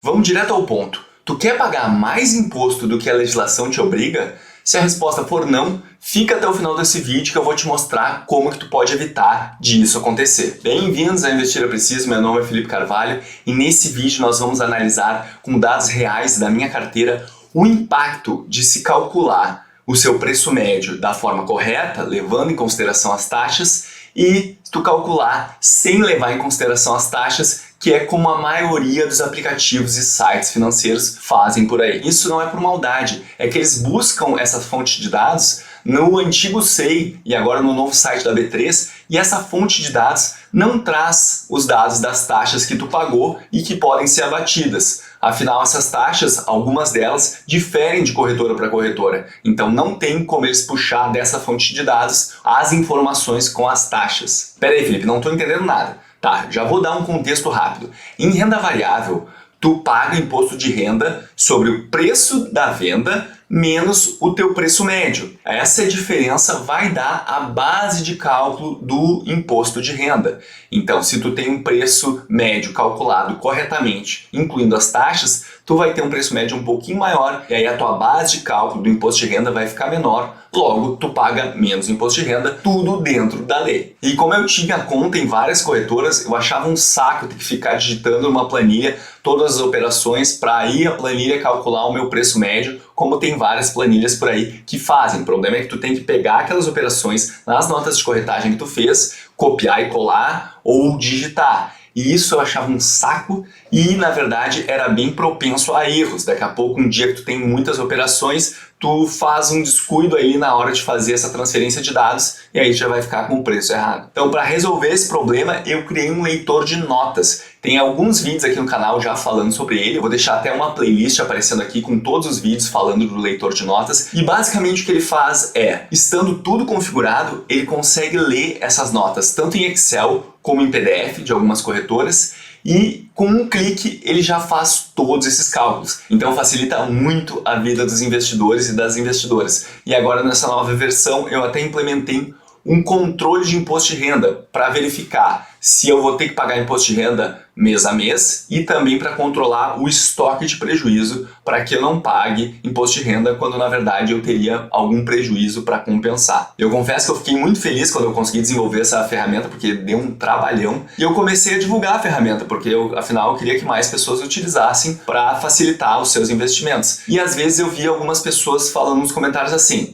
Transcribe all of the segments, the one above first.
Vamos direto ao ponto. Tu quer pagar mais imposto do que a legislação te obriga? Se a resposta for não, fica até o final desse vídeo que eu vou te mostrar como que tu pode evitar disso acontecer. Bem-vindos a Investir é Preciso, meu nome é Felipe Carvalho e nesse vídeo nós vamos analisar com dados reais da minha carteira o impacto de se calcular o seu preço médio da forma correta, levando em consideração as taxas, e tu calcular sem levar em consideração as taxas, que é como a maioria dos aplicativos e sites financeiros fazem por aí. Isso não é por maldade, é que eles buscam essa fonte de dados no antigo SEI e agora no novo site da B3, e essa fonte de dados não traz os dados das taxas que tu pagou e que podem ser abatidas. Afinal, essas taxas, algumas delas, diferem de corretora para corretora. Então não tem como eles puxar dessa fonte de dados as informações com as taxas. Pera aí, Felipe, não estou entendendo nada. Tá, já vou dar um contexto rápido. Em renda variável, tu paga imposto de renda sobre o preço da venda menos o teu preço médio. Essa diferença vai dar a base de cálculo do imposto de renda. Então, se tu tem um preço médio calculado corretamente, incluindo as taxas, tu vai ter um preço médio um pouquinho maior e aí a tua base de cálculo do imposto de renda vai ficar menor. Logo, tu paga menos imposto de renda, tudo dentro da lei. E como eu tinha conta em várias corretoras, eu achava um saco ter que ficar digitando numa planilha todas as operações para aí a planilha calcular o meu preço médio, como tem várias planilhas por aí que fazem. O problema é que tu tem que pegar aquelas operações nas notas de corretagem que tu fez, copiar e colar ou digitar. E isso eu achava um saco e, na verdade, era bem propenso a erros. Daqui a pouco, um dia que tu tem muitas operações, tu faz um descuido aí na hora de fazer essa transferência de dados e aí já vai ficar com o preço errado. Então, para resolver esse problema, eu criei um leitor de notas. Tem alguns vídeos aqui no canal já falando sobre ele. Eu vou deixar até uma playlist aparecendo aqui com todos os vídeos falando do leitor de notas. E basicamente o que ele faz é, estando tudo configurado, ele consegue ler essas notas tanto em Excel como em PDF de algumas corretoras, e com um clique ele já faz todos esses cálculos. Então facilita muito a vida dos investidores e das investidoras. E agora nessa nova versão eu até implementei um controle de imposto de renda para verificar se eu vou ter que pagar imposto de renda mês a mês e também para controlar o estoque de prejuízo para que eu não pague imposto de renda quando na verdade eu teria algum prejuízo para compensar. Eu confesso que eu fiquei muito feliz quando eu consegui desenvolver essa ferramenta porque deu um trabalhão e eu comecei a divulgar a ferramenta porque afinal eu queria que mais pessoas utilizassem para facilitar os seus investimentos. E às vezes eu via algumas pessoas falando nos comentários assim: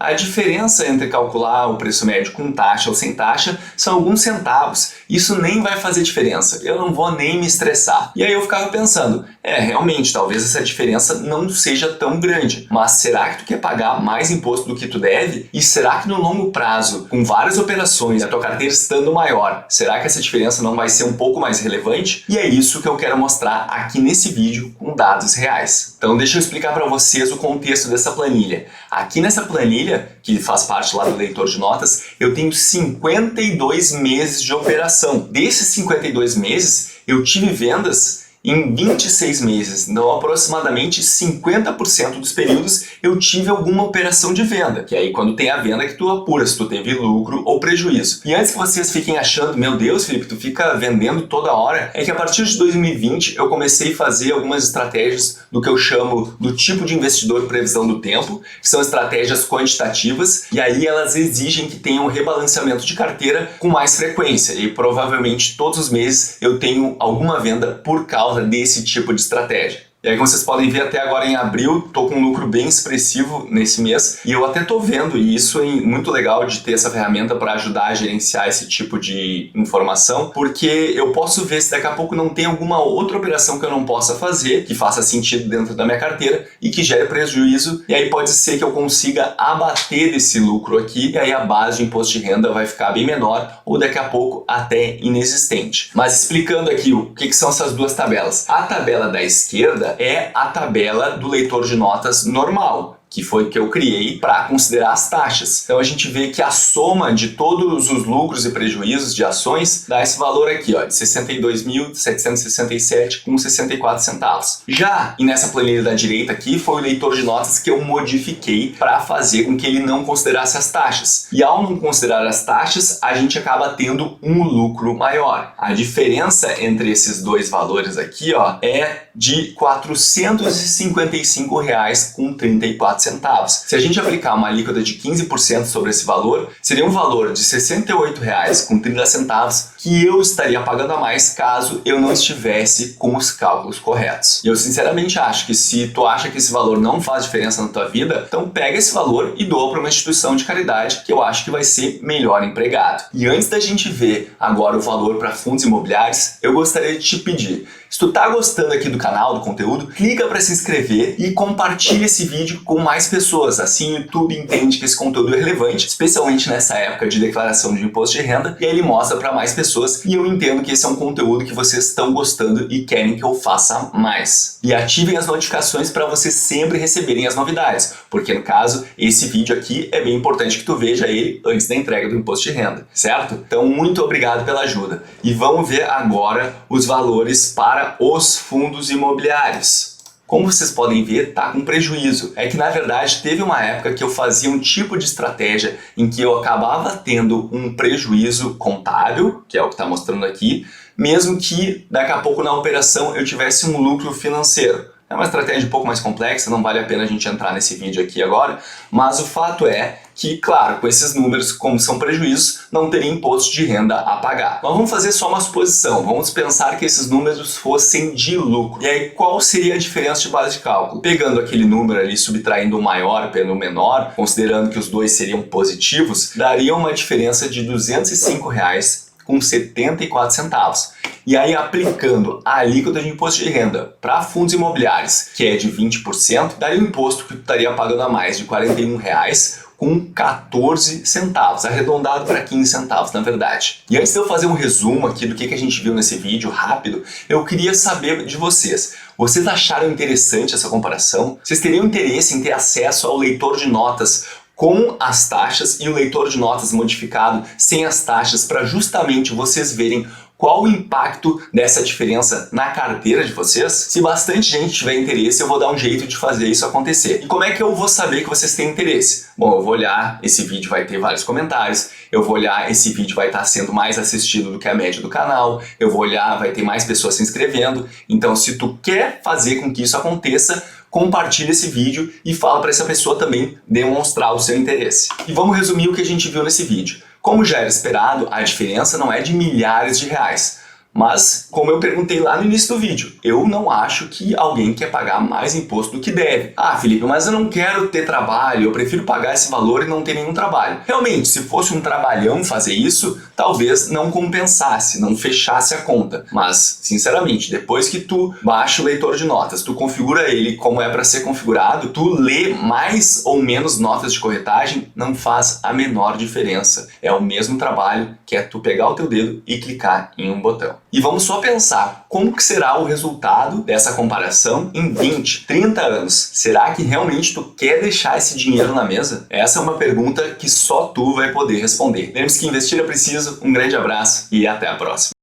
a diferença entre calcular o preço médio com taxa ou sem taxa são alguns centavos. Isso nem vai fazer diferença. Eu não vou nem me estressar. E aí eu ficava pensando, realmente, talvez essa diferença não seja tão grande. Mas será que tu quer pagar mais imposto do que tu deve? E será que no longo prazo, com várias operações, a tua carteira estando maior, será que essa diferença não vai ser um pouco mais relevante? E é isso que eu quero mostrar aqui nesse vídeo com dados reais. Então deixa eu explicar para vocês o contexto dessa planilha. Aqui nessa planilha, que faz parte lá do leitor de notas, eu tenho 52 meses de operação. Desses 52 meses, eu tive vendas em 26 meses, então aproximadamente 50% dos períodos eu tive alguma operação de venda, que aí quando tem a venda que tu apura se tu teve lucro ou prejuízo. E antes que vocês fiquem achando, meu Deus, Felipe, tu fica vendendo toda hora, é que a partir de 2020 eu comecei a fazer algumas estratégias do que eu chamo do tipo de investidor previsão do tempo, que são estratégias quantitativas, e aí elas exigem que tenha um rebalanceamento de carteira com mais frequência, e provavelmente todos os meses eu tenho alguma venda por causa desse tipo de estratégia. E aí, como vocês podem ver, até agora em abril, estou com um lucro bem expressivo nesse mês e eu até estou vendo, e isso é muito legal de ter essa ferramenta para ajudar a gerenciar esse tipo de informação, porque eu posso ver se daqui a pouco não tem alguma outra operação que eu não possa fazer, que faça sentido dentro da minha carteira e que gere prejuízo, e aí pode ser que eu consiga abater desse lucro aqui, e aí a base de imposto de renda vai ficar bem menor ou daqui a pouco até inexistente. Mas explicando aqui o que são essas duas tabelas. A tabela da esquerda é a tabela do leitor de notas normal, que foi o que eu criei para considerar as taxas. Então a gente vê que a soma de todos os lucros e prejuízos de ações dá esse valor aqui, ó, de 62.767,64 centavos. Já e nessa planilha da direita aqui foi o leitor de notas que eu modifiquei para fazer com que ele não considerasse as taxas. E ao não considerar as taxas, a gente acaba tendo um lucro maior. A diferença entre esses dois valores aqui, ó, é de R$ 455,34. Se a gente aplicar uma alíquota de 15% sobre esse valor, seria um valor de R$ 68,30 que eu estaria pagando a mais caso eu não estivesse com os cálculos corretos. E eu sinceramente acho que se tu acha que esse valor não faz diferença na tua vida, então pega esse valor e doa para uma instituição de caridade que eu acho que vai ser melhor empregado. E antes da gente ver agora o valor para fundos imobiliários, eu gostaria de te pedir, se tu tá gostando aqui do canal, do conteúdo, clica para se inscrever e compartilha esse vídeo com mais pessoas. Assim o YouTube entende que esse conteúdo é relevante, especialmente nessa época de declaração de imposto de renda, e aí ele mostra para mais pessoas e eu entendo que esse é um conteúdo que vocês estão gostando e querem que eu faça mais. E ativem as notificações para vocês sempre receberem as novidades, porque no caso, esse vídeo aqui é bem importante que tu veja ele antes da entrega do imposto de renda, certo? Então, muito obrigado pela ajuda. E vamos ver agora os valores para os fundos imobiliários. Como vocês podem ver, tá com prejuízo. É que na verdade teve uma época que eu fazia um tipo de estratégia em que eu acabava tendo um prejuízo contábil, que é o que está mostrando aqui, mesmo que daqui a pouco na operação eu tivesse um lucro financeiro. É uma estratégia um pouco mais complexa, não vale a pena a gente entrar nesse vídeo aqui agora, mas o fato é que, claro, com esses números, como são prejuízos, não teria imposto de renda a pagar. Mas vamos fazer só uma suposição, vamos pensar que esses números fossem de lucro. E aí, qual seria a diferença de base de cálculo? Pegando aquele número ali, subtraindo o maior pelo menor, considerando que os dois seriam positivos, daria uma diferença de R$ 205,74. E aí, aplicando a alíquota de imposto de renda para fundos imobiliários, que é de 20%, daria um imposto que tu estaria pagando a mais de R$ 41,14, arredondado para 15 centavos, na verdade. E antes de eu fazer um resumo aqui do que a gente viu nesse vídeo rápido, eu queria saber de vocês. Vocês acharam interessante essa comparação? Vocês teriam interesse em ter acesso ao leitor de notas com as taxas e o leitor de notas modificado sem as taxas para justamente vocês verem qual o impacto dessa diferença na carteira de vocês? Se bastante gente tiver interesse, eu vou dar um jeito de fazer isso acontecer. E como é que eu vou saber que vocês têm interesse? Bom, eu vou olhar, esse vídeo vai ter vários comentários, eu vou olhar, esse vídeo vai estar sendo mais assistido do que a média do canal, eu vou olhar, vai ter mais pessoas se inscrevendo. Então, se tu quer fazer com que isso aconteça, compartilha esse vídeo e fala para essa pessoa também demonstrar o seu interesse. E vamos resumir o que a gente viu nesse vídeo. Como já era esperado, a diferença não é de milhares de reais. Mas, como eu perguntei lá no início do vídeo, eu não acho que alguém quer pagar mais imposto do que deve. Ah, Felipe, mas eu não quero ter trabalho, eu prefiro pagar esse valor e não ter nenhum trabalho. Realmente, se fosse um trabalhão fazer isso, talvez não compensasse, não fechasse a conta. Mas, sinceramente, depois que tu baixa o leitor de notas, tu configura ele como é para ser configurado, tu lê mais ou menos notas de corretagem, não faz a menor diferença. É o mesmo trabalho que é tu pegar o teu dedo e clicar em um botão. E vamos só pensar, como que será o resultado dessa comparação em 20, 30 anos? Será que realmente tu quer deixar esse dinheiro na mesa? Essa é uma pergunta que só tu vai poder responder. Lembre-se que investir é preciso, um grande abraço e até a próxima.